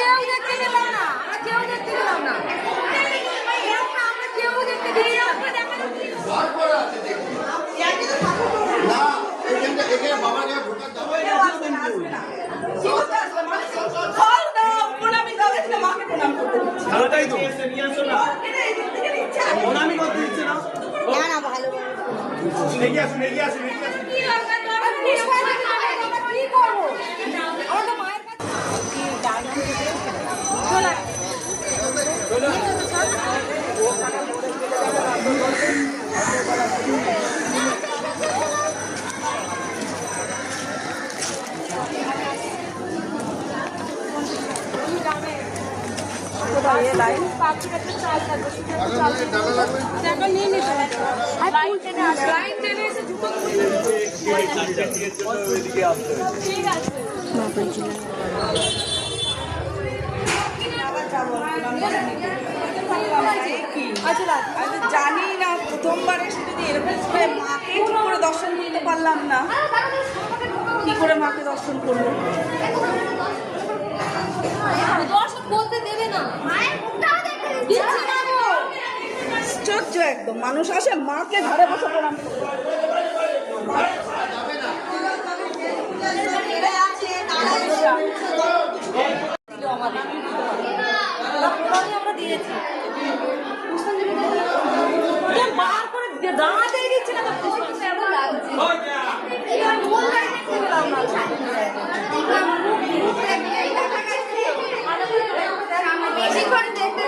কেউ দেখতে দিলাম না, আমরা কেউ দেখতে দিলাম না, আমরা কেউ দেখতে দিলাম না। জানি না প্রথমবার এসে যদি এরকম করে মাকে ঠিক করে দর্শন দিতে পারলাম না, কি করে মাকে দর্শন করবো? দর্শক বলতে দেবে না, আশ্চর্য একদম, মানুষ আসে মাকে ঘরে বসে প্রণাম করবে। আমরা দিয়েছি বার করে দাঁড়াতে দিচ্ছে না, তো খুশি খুশি এমন লাগছে। বেশি করে দেখতে